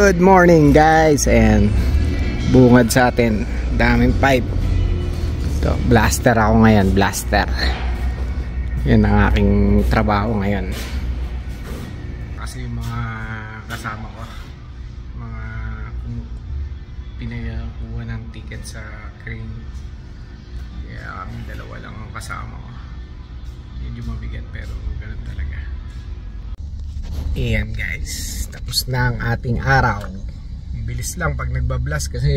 Good morning guys, and bungad sa atin, daming pipe. Ito, blaster ako ngayon, blaster. Yan ang aking trabaho ngayon. Kasi yung mga kasama ko, mga pinayakuha ng ticket sa crane, kaya kami dalawa lang ang kasama ko. Medyo mabigat pero ganun talaga. Ayan guys, tapos na ang ating araw. Bilis lang pag nagbablast kasi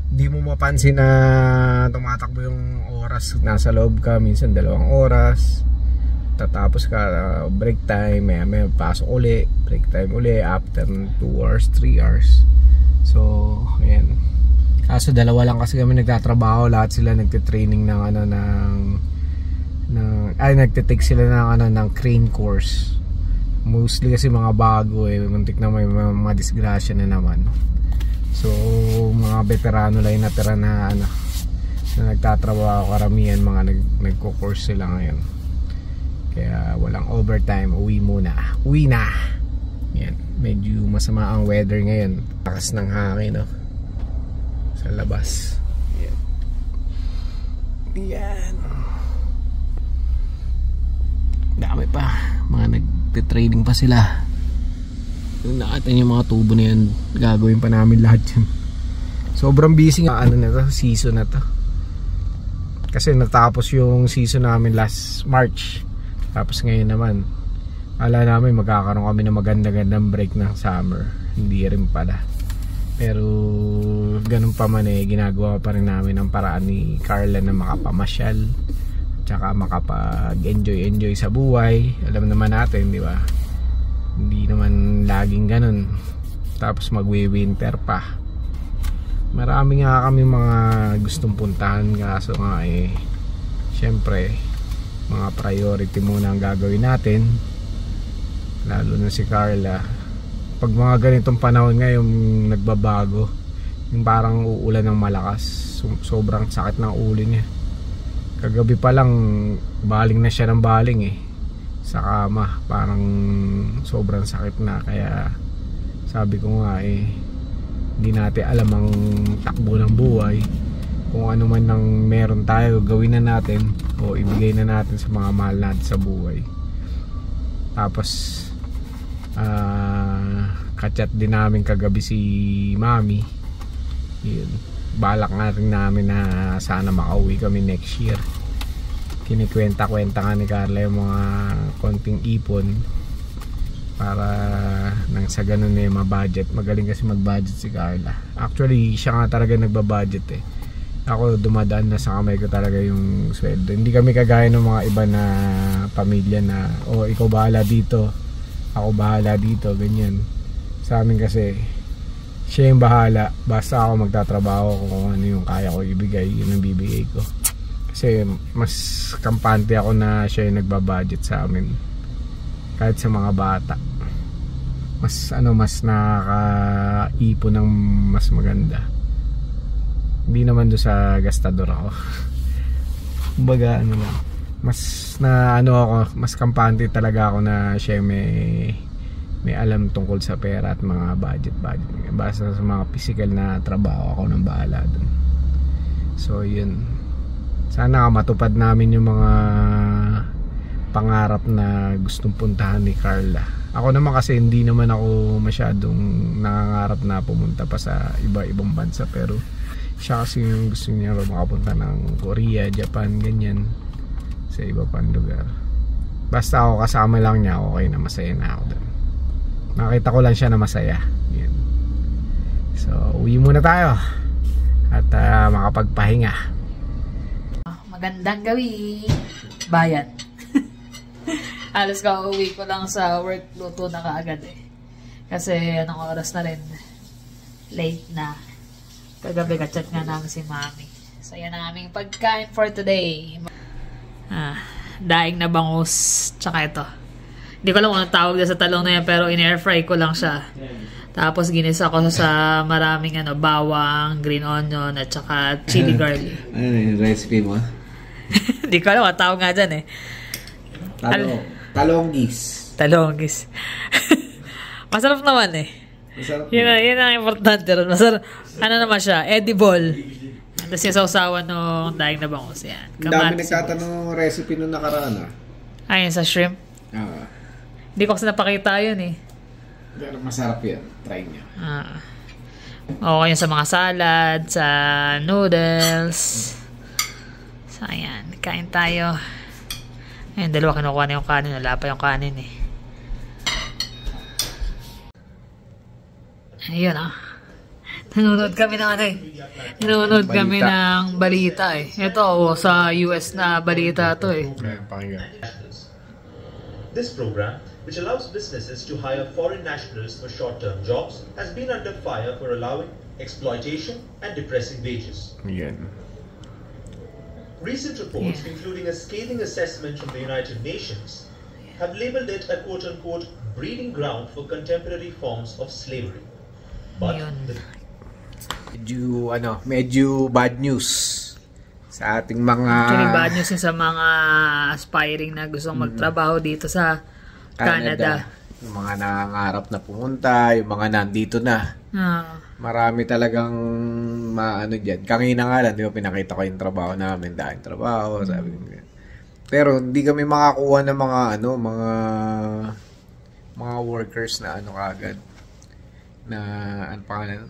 hindi mo mapansin na tumatakbo yung oras. Nasa loob ka minsan 2 oras, tatapos ka, break time, may pasok uli, break time uli after 2 hours, 3 hours. So ayan, kaso dalawa lang kasi kami nagtatrabaho. Lahat sila nagte-training ng nagte-take sila ng crane course. Mostly kasi mga bago muntik na may mga disgrasya na naman. So mga veterano lang natira na nagtatrabaho. Karamihan mga nagko-course sila ngayon. Kaya walang overtime, uwi na. Yan, medyo masama ang weather ngayon. Takas ng hangin sa labas. Yan. Dami pa mga nagte-trading pa sila. Nakatan yung mga tubo na yan, gagawin pa namin lahat yan. Sobrang busy nga season na to. Kasi natapos yung season namin last March. Tapos ngayon naman ala namin magkakaroon kami ng maganda-gandang break ng summer. Hindi rin pala. Pero ganun pa man ginagawa pa rin namin ang paraan ni Carla na makapamasyal, tsaka makapag-enjoy sa buhay. Alam naman natin, di ba? Hindi naman laging ganun. Tapos magwi-winter pa. Marami nga kami mga gustong puntahan, kaso nga syempre mga priority muna ang gagawin natin. Lalo na si Carla. Pag mga ganitong panahon ngayon nagbabago, yung parang uulan ng malakas, sobrang sakit ng ulo niya. Kagabi pa lang baling na siya ng baling sa kama, parang sobrang sakit na. Kaya sabi ko nga hindi natin alam ang takbo ng buhay. Kung ano man nang meron tayo, gawin na natin o ibigay na natin sa mga mahal natin sa buhay. Tapos kachat din namin kagabi si Mami. Yun, balak nga rin namin na sana makauwi kami next year. Kinikwenta-kwenta nga ni Carla yung mga konting ipon para nang sa ganun ma-budget. Magaling kasi mag-budget si Carla. Actually siya nga talaga nagbabudget Ako dumadaan na sa kamay ko talaga yung sweldo. Hindi kami kagaya ng mga iba na pamilya na ikaw bahala dito, ako bahala dito, ganyan. Sa amin kasi siya yung bahala, basta ako magtatrabaho kung ano yung kaya ko ibigay, yun ang bibigay ko. Kasi mas kampante ako na siya yung nagbabudget sa amin. Kahit sa mga bata, mas nakakaipon ng mas maganda. Hindi naman doon sa gastador ako. Kumbaga mas mas kampante talaga ako na siya may alam tungkol sa pera at mga budget. Basta sa mga physical na trabaho, ako nang bahala dun. So yun, sana matupad namin yung mga pangarap na gustong puntahan ni Carla. Ako naman kasi hindi naman ako masyadong nangangarap na pumunta pa sa iba-ibang bansa, pero siya kasi yung gusto niya makapunta ng Korea, Japan, ganyan, sa iba pang lugar. Basta ako kasama lang niya, okay na, masaya na ako doon. Nakita ko lang siya na masaya. Yan. So uwi muna tayo at makapagpahinga. Magandang gawi, bayan. Alas ka, uwi ko lang sa work, luto na kaagad kasi anong oras na rin, late na. Kagabi ka-chat nga namin si Mami. So yan ang aming pagkain for today. Daing na bangus, tsaka ito. Hindi ko alam kung anong tawag sa talong na yan, pero in-air fry ko lang siya. Tapos ginisa ko sa maraming bawang, green onion, at tsaka chili garlic. Ano yung recipe mo? Hindi ko alam kung tawag nga dyan Talonggis. Masarap naman Masarap Yun ang importante ron. Masarap. Ano naman siya? Edible. Tapos yung sausawan nung daing na bangus. Yan. Ang dami nagtatanong ng recipe nung nakaraan Ayun sa shrimp. Hindi ko kasi napakita yun eh. Pero masarap yan. Try nyo. Okay yun sa mga salad, sa noodles. So ayan, kain tayo. Ayun, dalawa kinukuha na yung kanin. Wala pa yung kanin eh. Ayun nanonood kami ng nanonood kami ng balita eh. Ito sa US na balita to eh. This program, which allows businesses to hire foreign nationals for short-term jobs, has been under fire for allowing exploitation and depressing wages. Recent reports, including a scathing assessment from the United Nations, have labeled it a quote-unquote breeding ground for contemporary forms of slavery. But medyo bad news sa ating mga actually bad news sa mga aspiring na gustong magtrabaho dito sa Canada. Yung mga nangangarap na pumunta, yung mga nandito na. Marami talagang diyan. Kanina nga lang, di ba, pinakita ko yung trabaho namin, dahil trabaho, sabi ko. Pero hindi kami makakuha ng mga workers na kagad. Na ano pangalan?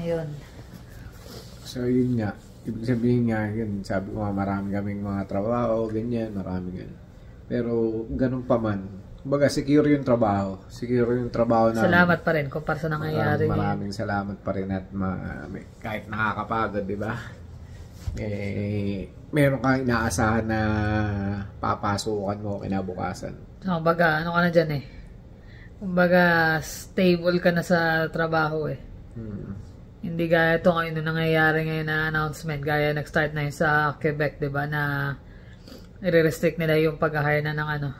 Ayun. So yun nga, ibig sabihin nga yun, sabi ko nga marami kaming mga trabaho, ganyan, marami ganyan. Pero ganun pa man, kumbaga secure yung trabaho namin. Salamat pa rin kung para sa nangyayari. Maraming salamat pa rin at kahit nakakapagod, di ba? Meron kang inaasahan na papasukan mo kinabukasan. Kumbaga, ka na dyan eh. Kumbaga, stable ka na sa trabaho eh. Hindi gaya ito ngayon na nangyayari ngayon na announcement. Gaya nag-start na yun sa Quebec, diba? Na i-restrict nila yung pag-hire na ng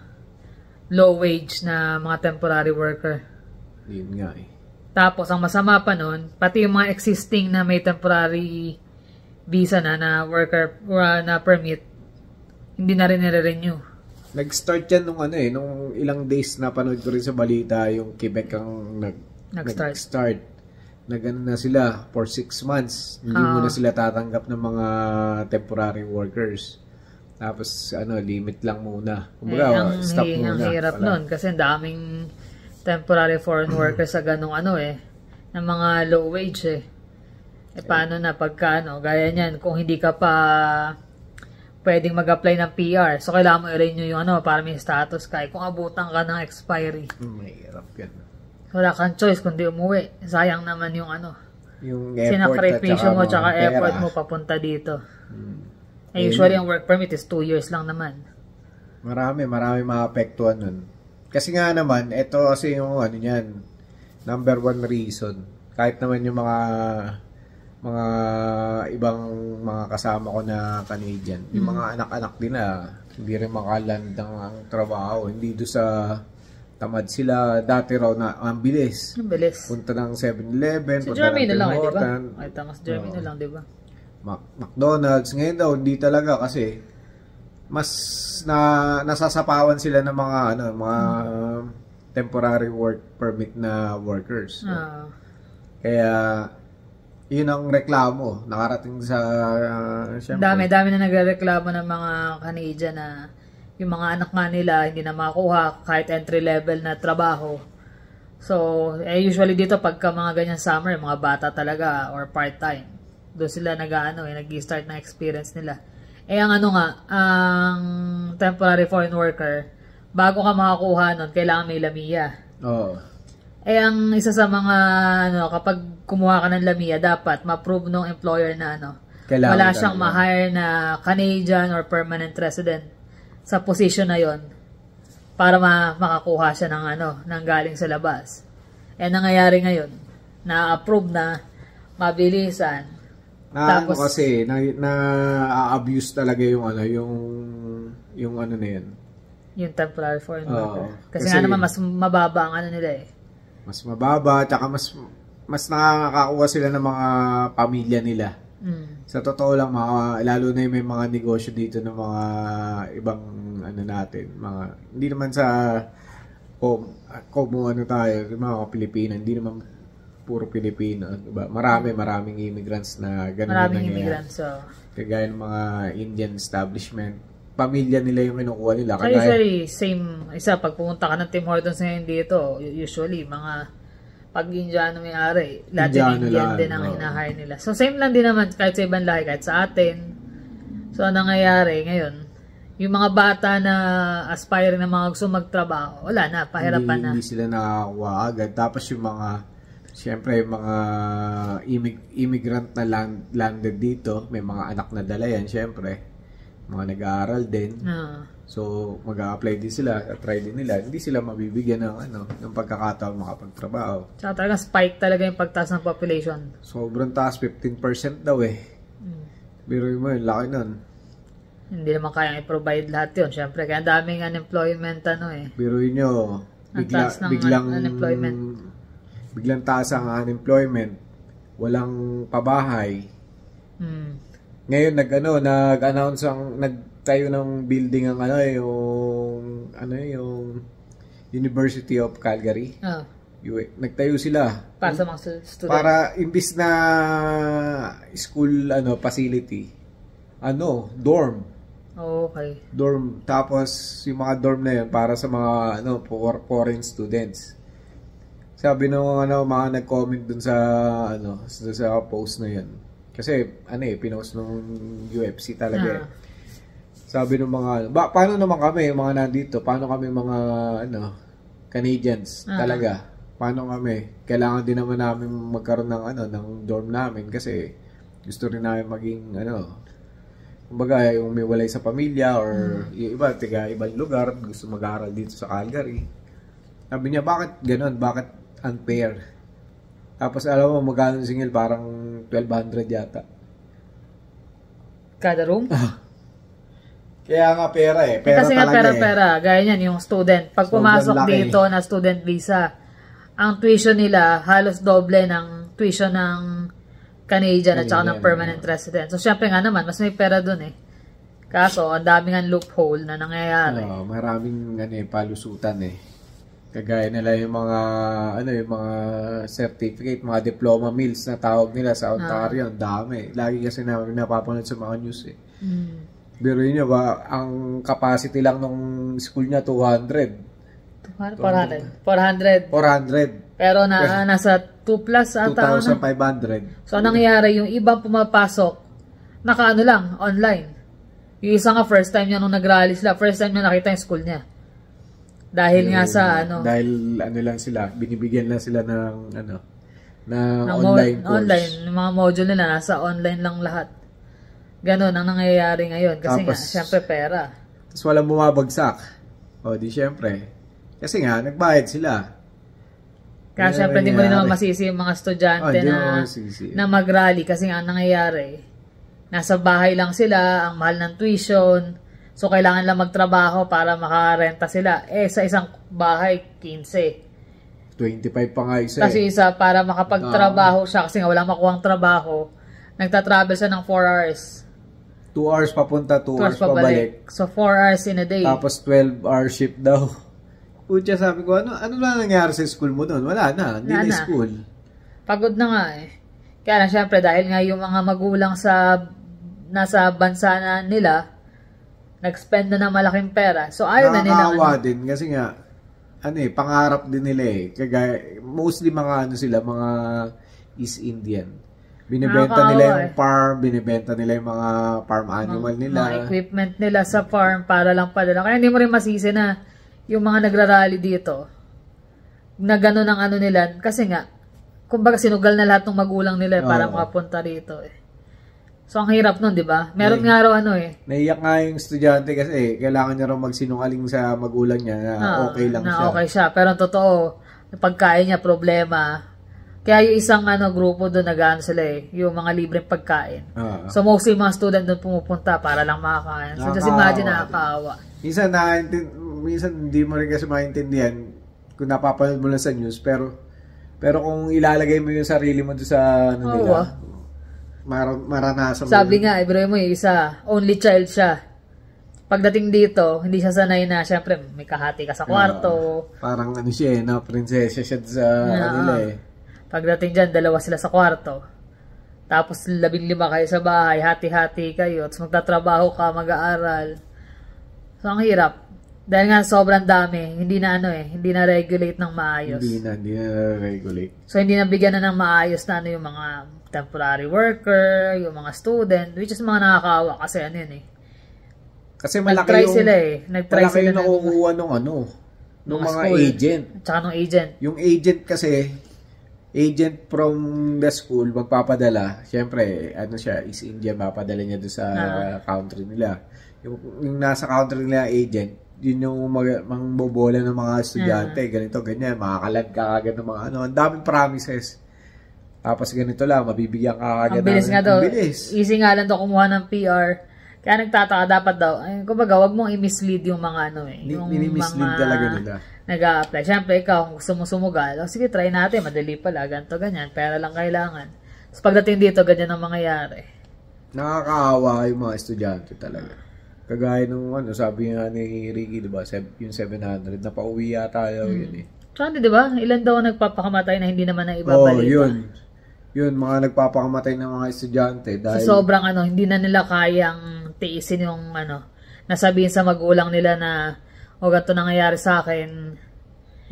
low wage na mga temporary worker. Yun nga eh. Tapos, ang masama pa nun, pati yung mga existing na may temporary visa na worker na permit, hindi na rin nire-renew. Nag-start yan nung ilang days na panood ko rin sa balita, yung Quebec ang nag-start. Na sila for 6 months. Hindi mo na sila tatanggap ng mga temporary workers. Tapos limit lang muna. Kumbaga, stop muna. Ang hirap nun kasi daming temporary foreign workers sa ganung ng mga low wage eh. Paano na pagka gaya niyan, kung hindi ka pa pwedeng mag-apply ng PR. So, kailangan mo i-renew yung para may status ka. Kung abutan ka ng expiry. Mahirap yan. Wala kang choice kundi umuwi. Sayang naman yung yung effort sinakripisyo mo tsaka effort mo papunta dito. Usually, ang work permit is 2 years lang naman. Marami maapektuhan nun. Kasi nga naman, ito kasi yung yan, number 1 reason. Kahit naman yung mga ibang mga kasama ko na Canadian, yung mga anak-anak din hindi rin makaland ng trabaho, hindi do sa tamad sila. Dati raw na ang bilis. Punta ng 7-Eleven, punta Jeremy ng Tim Hortons. Ay, tamas Jeremy na lang, di ba? McDonald's. Ngayon daw, hindi talaga kasi mas nasasapawan sila ng mga temporary work permit na workers. Kaya yun ang reklamo nakarating sa dami na nagrereklamo ng mga Canadian na yung mga anak nga nila hindi na makuha kahit entry level na trabaho. So usually dito pagka mga ganyan summer, mga bata talaga or part-time, doon sila nag-start na experience nila. Ang ang temporary foreign worker, bago ka makakuha nun, kailangan may LAMIA. Ang isa sa mga kapag kumuha ka ng LAMIA, dapat ma-prove ng employer na wala siyang ma-hire na Canadian or permanent resident sa position na yon para makakuha siya ng galing sa labas. Nangyayari ngayon, na-approve na, mabilisan. Tapos kasi na-abuse talaga yung na yan. Yung temporary foreign worker. Kasi nga naman mas mababa ang nila eh. Mas mababa, tsaka mas nakakakuha sila ng mga pamilya nila. Sa totoo lang, lalo na yung may mga negosyo dito ng mga ibang natin. Hindi naman sa kung ano tayo, yung mga Pilipino, hindi naman puro Pilipino, diba? Maraming immigrants na ganun na nangyayari. Immigrants, so. Kagaya ng mga Indian establishment, pamilya nila yung kinukuha nila. Usually, pag pumunta ka ng Tim Hortons ngayon dito, usually, mga pag-Indiano may-ari, lahat yung Indian din ang hinahire nila. So, same lang din naman kahit sa ibang lahi, kahit sa atin. So, ang nangyayari ngayon, yung mga bata na aspiring na mga gusto magtrabaho, wala na, pahirapan na. Hindi sila nakakuha agad. Tapos yung mga, siyempre, mga immigrant na landed dito, may mga anak na dala yan, siyempre. Mga nag-aaral din. So, mag-a-apply din sila, try din nila. Hindi sila mabibigyan ng pagkakataon makapagtrabaho. Tsaka talaga spike talaga yung pagtaas ng population. Sobrang taas, 15% daw eh. Pero mo yun, laki nun. Hindi naman kayang i-provide lahat yun. Siyempre, kaya daming unemployment Biruin nyo, biglang taas ang unemployment. Walang pabahay. Ngayon, nag-announce nagtayo ng building ang yung University of Calgary. Nagtayo sila. Para sa mga students. Para imbis na school facility, dorm. Okay. Dorm. Tapos yung mga dorm na yun para sa mga foreign students. Sabi nung mga nag-comment dun sa sa post na yun. Kasi pinost nung UFC talaga. Sabi nung mga paano naman kami yung mga nandito? Paano kami mga Canadians talaga? Paano kami? Kailangan din naman namin magkaroon ng dorm namin kasi gusto rin namin maging kumbaga yung may walay sa pamilya or yung iba ibang lugar gusto mag-aaral dito sa Calgary. Sabi niya, bakit gano'n? Bakit unfair? Tapos alam mo magkano singil, parang 1,200 yata. Kada room? Kaya nga pera eh. Pera kasi talaga nga pera. Gaya niyan, yung student. Pag pumasok dito na student visa, ang tuition nila halos doble ng tuition ng Canadian at saka ng permanent resident. So, syempre nga naman, mas may pera dun eh. Kaso, ang daming ang loophole na nangyayari. Maraming palusutan eh. Kagaya nila yung mga certificate, mga diploma mills na tawag nila sa Ontario, ang dami. Lagi kasi namin napapanood sa mga news eh. Pero yun ba, ang capacity lang nung school niya 400. 400. Pero nasa 2 plus ata. 2,500. So, nangyayari yung ibang pumapasok, lang, online. Yung isa nga, first time niya nung nag-rally sila, first time niya nakita yung school niya. Dahil nga sa Dahil lang sila, binibigyan lang sila ng online course. Online, yung mga module nila, nasa online lang lahat. Ganon ang nangyayari ngayon. Kasi tapos, nga, syempre pera. Tapos walang bumabagsak. Di syempre. Kasi nga, nagbayad sila. Kaya syempre, hindi mo rin naman masisi yung mga estudyante na mag-rally. Kasi nga, nangyayari, nasa bahay lang sila, ang mahal ng tuition. So, kailangan lang magtrabaho para makarenta sila. Sa isang bahay, 15. 25 pa nga isa. Kasi isa, para makapagtrabaho siya, kasi nga walang makuhang trabaho, nagtatravel siya ng 4 hours. 2 hours papunta, 2 hours pabalik. So, 4 hours in a day. Tapos 12-hour shift daw. Pucha, sabi ko, ano na nangyari sa school mo doon? Wala na, hindi na school. Pagod na nga eh. Kaya lang, syempre, dahil nga yung mga magulang nasa bansa na nila, nag-spend na ng malaking pera. So, ayaw na nila. Nakakawa din, kasi nga, pangarap din nila eh. Kagaya, mostly mga mga East Indian. Binibenta nila yung farm, binibenta nila yung mga farm animal nila. Mga equipment nila sa farm para lang padala. Kaya hindi mo rin masisi na yung mga nagrarally dito na gano'n ang nila. Kasi nga, kumbaga sinugal na lahat ng magulang nila para makapunta rito eh. So, ang hirap nun, di ba? Meron nga raw Naiyak nga yung estudyante kasi kailangan niya raw magsinungaling sa magulang niya na okay lang siya. Okay siya. Pero totoo, pagkain niya problema. Kaya yung isang grupo doon sila yung mga libreng pagkain. So mostly mga student doon pumupunta para lang makakain. So just imagine, nakakaawa. Minsan hindi mo rin kasi maintindihan kung napapanood mo lang sa news, pero kung ilalagay mo yung sarili mo doon sa nila, maranasan mo. Sabi nga, ibro mo yung isa, only child siya. pagdating dito, hindi siya sanay na, syempre, may kahati ka sa kwarto. Parang ano siya eh, no? Prinsesa siya sa kanila eh. Pagdating dyan, 2 sila sa kwarto. Tapos 15 kayo sa bahay, hati-hati kayo. Tapos magtatrabaho ka, mag-aaral. So, ang hirap. Dahil nga sobrang dami, hindi na hindi na regulate ng maayos. Hindi na regulate. So, hindi na bigyan na ng maayos na yung mga temporary worker, yung mga student, which is mga nakakaawa kasi Kasi malaki nag-try yung, sila nag-try malaki sila yung nakukuha nung mga school, agent. Tsaka nung agent. Yung agent kasi, agent from the school, magpapadala. Siyempre, siya, is India, mapadala niya doon sa country nila. Yung nasa country nila, agent, yun yung mangbobola ng mga estudyante, ganito, ganyan, makakalag ka agad ng mga ang daming promises. Tapos ganito lang, mabibigyan ka agad. Ang bilis nga daw. Easy nga lang daw kumuha ng PR. Kaya nagtataka dapat daw, kumbaga, wag mong i-mislead yung mga yung mislead talaga nila. Nag-a-apply. Siyempre, ikaw, kung gusto mo sumugal, sige, try natin, madali pala, ganito, ganyan, pera lang kailangan. So, pagdating dito, ganyan ang mangyayari. Nakakaawa yung mga estudyante talaga. Kagaya nung sabi nga ni Ricky, diba, yung 700, napauwi yata yun eh. So, diba, ilan daw nagpapakamatay na hindi naman na ibabalita? Yun, mga nagpapakamatay ng mga estudyante dahil so, sobrang hindi na nila kayang tiisin yung nasabihin sa magulang nila na ganito nangyayari sa akin.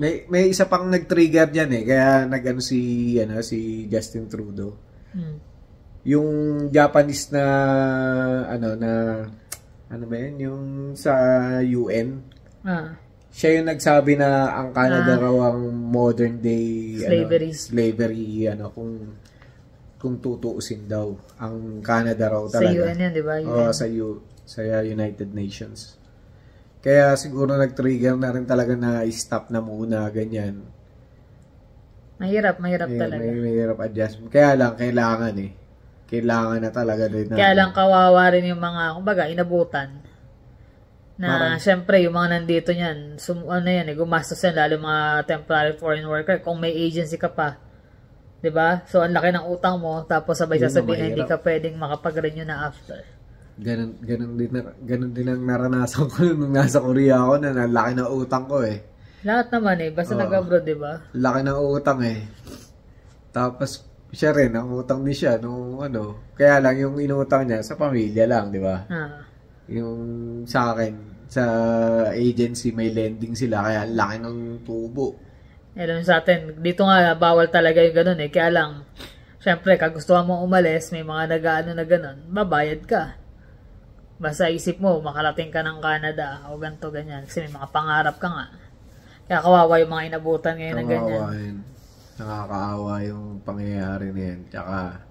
May isa pang nag-trigger diyan eh, kaya si Justin Trudeau. Yung Japanese na ano ba yun, yung sa UN. Siya yung nagsabi na ang Canada raw ang modern day slavery kung tutuusin daw ang Canada raw talaga. Sa UN yan, di ba? Sa United Nations. Kaya siguro nag-trigger na rin talaga na i-stop na muna ganyan. Mahirap talaga. Mahirap adjustment. Kaya lang kailangan na talaga din. Kaya lang kawawa rin yung mga, kumbaga, inabutan. Na, syempre, yung mga nandito niyan, gumastos yan, lalo mga temporary foreign worker, kung may agency ka pa. Diba? So, ang laki ng utang mo, tapos sabay sasabihin na hindi ka pwedeng makapag-renew na after. Ganun din ang naranasan ko nung nasa Korea ako na laki ng utang ko eh. Lahat naman basta nag-abroad, diba? Laki ng utang Tapos, siya rin, ang utang din siya nung kaya lang yung inutang niya sa pamilya lang, di ba? Yung sa akin, sa agency may lending sila, kaya laki ng tubo. Sa atin, dito nga bawal talaga yung ganun kaya lang, syempre, kagustuhan mo umalis, may mga nag-ano na ganun, babayad ka. Basta isip mo, makarating ka ng Canada, o ganito, ganyan, kasi may mga pangarap ka nga. Kaya kawawa yung mga inabutan ngayon na ganyan. Nakakaawa yung pangyayari na yan. Tsaka,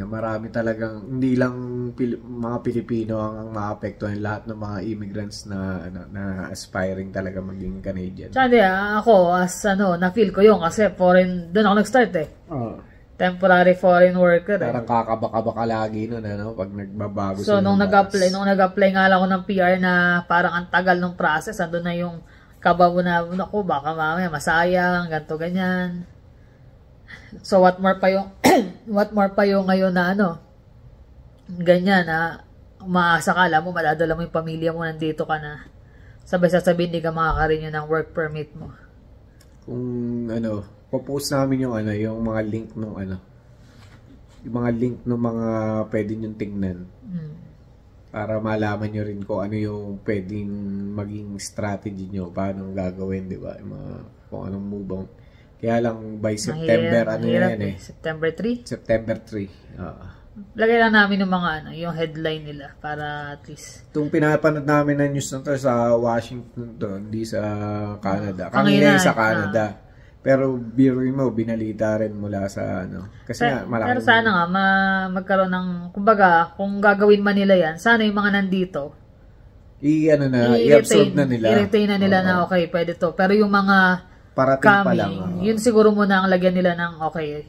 marami talagang, hindi lang mga Pilipino ang maapektuhan, lahat ng mga immigrants na aspiring talaga maging Canadian. Tsaka ako, na-feel ko yun kasi foreign, doon ako nag-start temporary foreign worker Parang kakabaka lagi nun, pag nagbabago so, nung nag-apply nga lang ako ng PR na parang ang tagal ng process, andun na yung kaba mo na, naku, baka mamaya masayang, ganito, ganyan. So, what more pa yung ngayon na ganyan na umaasa ka, alam mo, madadala mo yung pamilya mo, nandito ka na. Sabay sasabihin, hindi ka makakarenew ng work permit mo. Kung popost namin yung mga link nung yung mga link ng mga pwede nyo tingnan. Para malaman nyo rin kung ano yung pwedeng maging strategy nyo, paano gagawin, di ba? Kung anong move on. Kaya lang by September, September 3? September 3. Lagay lang namin yung mga yung headline nila para at least. Itong pinapanood namin na news na to sa Washington to, hindi sa Canada. Kanina sa Canada. Pero biruin mo, binalita rin mula sa Kasi malaki. Pero sana nga, magkaroon ng, kumbaga, kung gagawin man nila yan, sana yung mga nandito, i-absorb na nila. I-retain na nila na okay, pwede to. Pero yung mga parating pa lang. Yun siguro muna ang lagyan nila ng okay,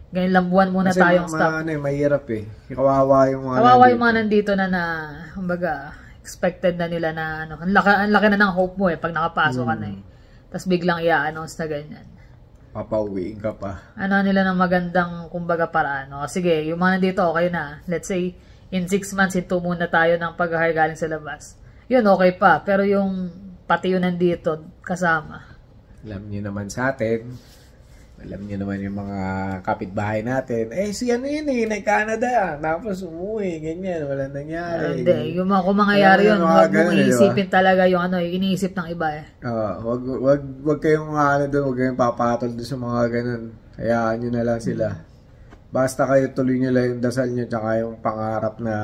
ganyan lang buwan muna kasi tayong stop. Kasi mahirap Kawawa yung mga nandito na kumbaga, expected na nila na ang laki na ng hope mo pag nakapasok ka na Tapos biglang i-announce na ganyan. Papauwiin ka pa. Nila ng magandang, kumbaga, paraan. Sige, yung mga nandito, okay na. Let's say, in 6 months, hinto muna tayo ng pag-hire galing sa labas. yun okay pa. Pero yung pati yun nandito kasama. Alam niyo naman sa atin, alam niyo naman yung mga kapitbahay natin, si ano yun nag-Canada, tapos umuwi, ganyan, walang nangyari. Hindi, yung kung mangyayari yun, huwag mong iisipin talaga yung iniisip ng iba eh. Wag kayong doon, wag kayong papatol doon sa mga ganun. Hayaan nyo na lang sila. Basta kayo tuloy nyo lang yung dasal nyo, tsaka yung pangarap na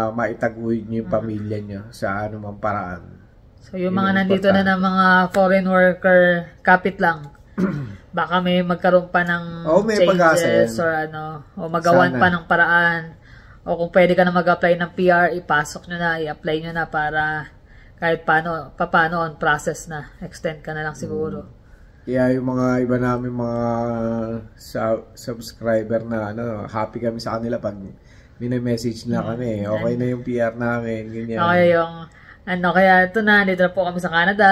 maitaguyod nyo yung pamilya nyo sa anumang paraan. So yung mga nandito na ng mga foreign worker, kapit lang. Baka may magkaroon pa ng changes or o magawan pa ng paraan. O kung pwede ka na mag-apply ng PR, ipasok nyo na, i-apply nyo na para kahit paano on process na. Extend ka na lang siguro. Kaya yung mga iba namin mga subscriber na happy kami sa kanila pag message na kami. Okay na yung PR namin, ganyan. Okay yung kaya ito na, dito na po kami sa Canada.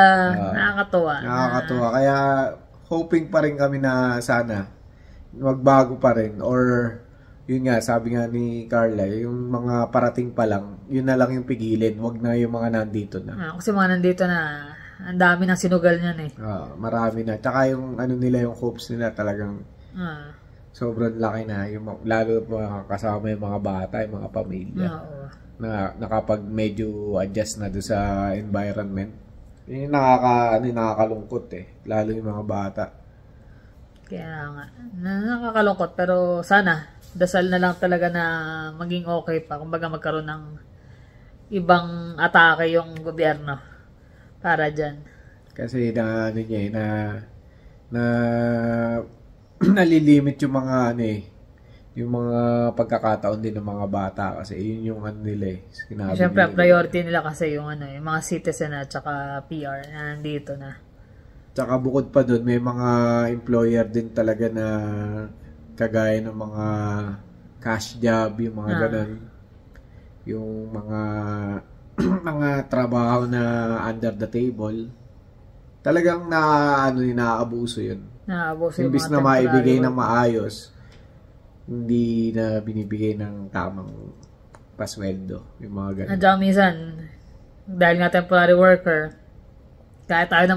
Nakakatuwa. Nakakatuwa. Kaya hoping pa rin kami na sana magbago pa rin, or yun nga, sabi nga ni Carla, yung mga parating pa lang, yun na lang yung pigilin, wag na yung mga nandito na. Kasi mga nandito na, ang dami ng sinugal niyan eh. Marami na. Tsaka yung nila, yung hopes nila talagang sobrang laki na. Yung, lalo kasama yung mga bata, yung mga pamilya. Na kapag medyo adjust na doon sa environment. Yung nakakalungkot lalo yung mga bata. Kaya nga, nakakalungkot, pero sana dasal na lang talaga na maging okay pa, kumbaga magkaroon ng ibang atake yung gobyerno para dyan. Kasi nalilimit yung mga yung mga pagkakataon din ng mga bata, kasi yun yung nila Siyempre, priority nila kasi yung yung mga citizen at saka PR na nandito na. Tsaka bukod pa doon, may mga employer din talaga na kagaya ng mga cash job, yung mga ganun. Yung mga mga trabaho na under the table. Talagang nakaabuso yun. Nakaabuso yung imbis na maibigay ng maayos, hindi na binibigay ng tamang pasweldo, yung mga ganun. Nandiyan minsan, dahil nga temporary worker, kahit tayo na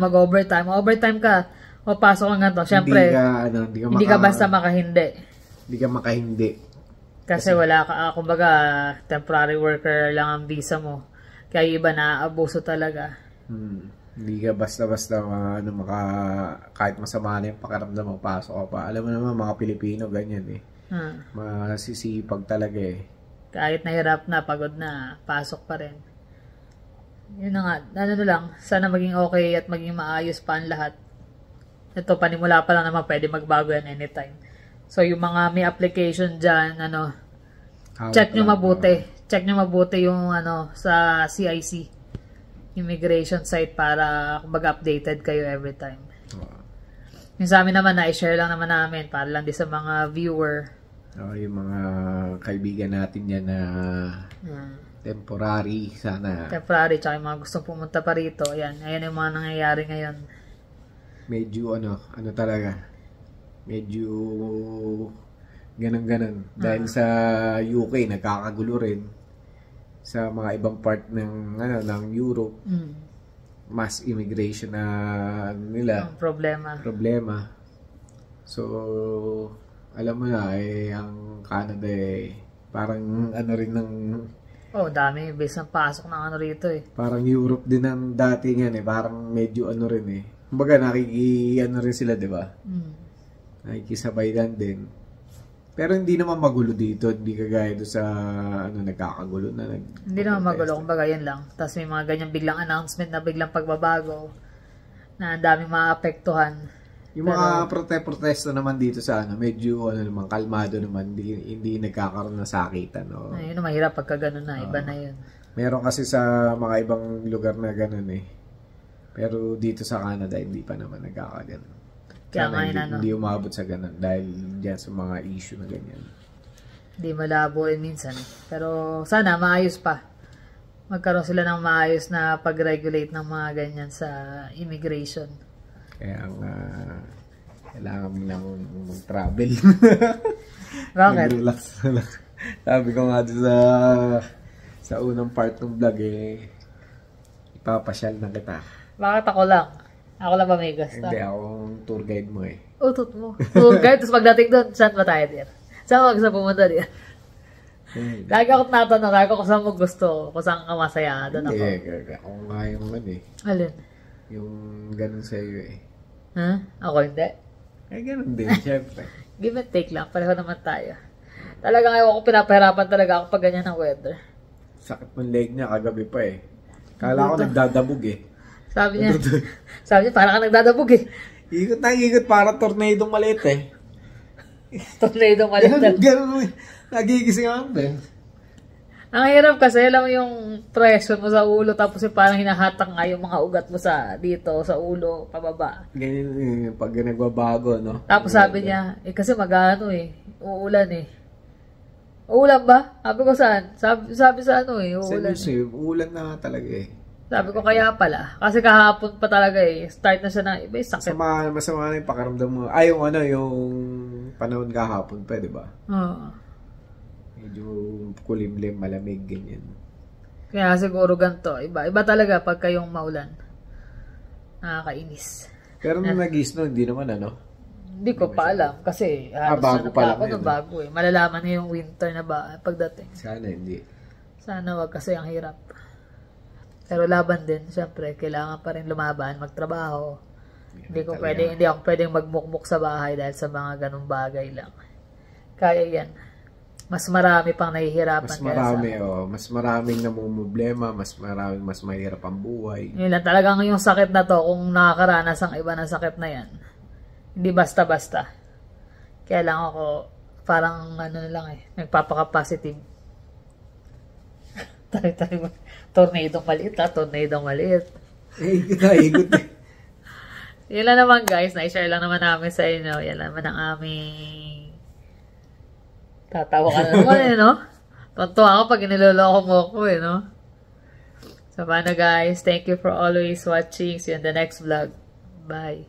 overtime ka, o pasok ka nga to, syempre, hindi ka basta makahindi. Hindi ka makahindi. Kasi wala ka, kumbaga, temporary worker lang ang visa mo. Kaya iba na abuso talaga. Hindi ka basta-basta kahit masama na yung pakiramdam mo, pasok ka pa. Alam mo naman, mga Pilipino, ganyan masisipag talaga Kahit nahirap na, pagod na, pasok pa rin. Yun na nga, lang, sana maging okay at maging maayos pa ang lahat. Ito, panimula pa lang naman, pwede magbago yan anytime. So, yung mga may application dyan, check nyo mabuti. Check nyo mabuti yung, sa CIC, immigration site, para, kumbaga, updated kayo every time. Yung sa amin naman, na-share lang naman namin, para lang din sa mga viewer. Yung mga kaibigan natin yan na temporary, sana. Temporary, tsaka yung mga gustong pumunta pa rito. Ayan yung mga nangyayari ngayon. Medyo talaga. Medyo ganun-ganun. Dahil sa UK, nagkakagulo rin. Sa mga ibang part ng Europe, mass immigration na nila. Problema. So, alam mo na, ang Canada parang rin ng... dami. Base ng pasok ng rito Parang Europe din ang dating yan Parang medyo rin Kumbaga, rin sila, di ba? Nakikisabay lang din. Pero hindi naman magulo dito. Hindi kagaya doon sa nagkakagulo na. Hindi naman magulo. Kumbaga, yan lang. Tapos may mga ganyan biglang announcement na biglang pagbabago na ang daming maapektuhan. Yung mga protesta naman dito sa medyo naman kalmado naman, hindi nagkakaroon ng sakitan. Yun na mahirap pagka gano'n na, iba na yun. Meron kasi sa mga ibang lugar na gano'n Pero dito sa Canada, hindi pa naman nagkakaganon. Kaya hindi umabot sa gano'n dahil dyan sa mga issue na ganyan. Hindi malabo minsan. Pero sana maayos pa. Magkaroon sila ng maayos na pag-regulate ng mga ganyan sa immigration. Kaya kailangan mo nang mag-travel. Bakit? Mag-relax na lang. Sabi ko nga sa Sa unang part ng vlog ipapasyal na kita. Bakit ako lang? Ako lang ba may gasta? Hindi, akong tour guide mo Utot mo. Tour guide, tapos pagdating doon, saan ba tayo dir? Saan mo gusto pumunta dir? Lagi ako tinatanong, lagi ako saan mo gusto, kung saan ka masaya, doon ako. Hindi, ako nga yung Alin? yung ganun sa'yo Ha? Ako hindi. Ganun din, syempre. Give and take lang, pareho naman tayo. Talagang ayaw ko, pinapahirapan talaga ako pag ganyan ang weather. Sakit ng leg niya, kagabi pa Kala ko nagdadabog Sabi niya, parang ka nagdadabog Ikot na ikot, para tornado maliit Tornado maliit. Ganun, nagigising ako Ang hirap kasi, alam mo yung pressure mo sa ulo, tapos parang hinahatak nga yung mga ugat mo dito, sa ulo, pababa. Ganyan pag nagbabago, no? Tapos sabi niya, kasi uulan Uulan ba? Sabi ko saan? Sabi sa uulan. Uulan na talaga Sabi ko kaya pala. Kasi kahapon pa talaga start na siya ng iba sakit. Masama na yung pakiramdam mo. Ay, yung panahon kahapon pa, di ba? Oo. Medyo kulimlim, malamig, ganyan. Kaya siguro ganito. Iba talaga pagka yung maulan. Nakakainis. Pero nung nag-snow, hindi naman Hindi ko pa alam. Kasi bago pa lang ako bago Malalaman na yung winter na ba pagdating. Sana hindi. Sana wag kasi ang hirap. Pero laban din, syempre, kailangan pa rin lumaban, magtrabaho. Hindi ako pwedeng magmukmuk sa bahay dahil sa mga ganung bagay lang. Kaya yan. Mas marami pang nahihirapan. Mas maraming namumblema, mas mahirap ang buhay. Yun lang, talagang yung sakit na to, kung nakakaranas ang iba ng sakit na yan, hindi basta-basta. Kaya lang ako, parang nagpapaka-positive. Tornadong maliit. Ikot. Yun lang naman guys, na-share lang naman namin sa inyo. Yan naman ang aming tatawa ka na naman no? Tontuwa ako pag iniloloko mo ako no? So paano guys, thank you for always watching. See you in the next vlog. Bye.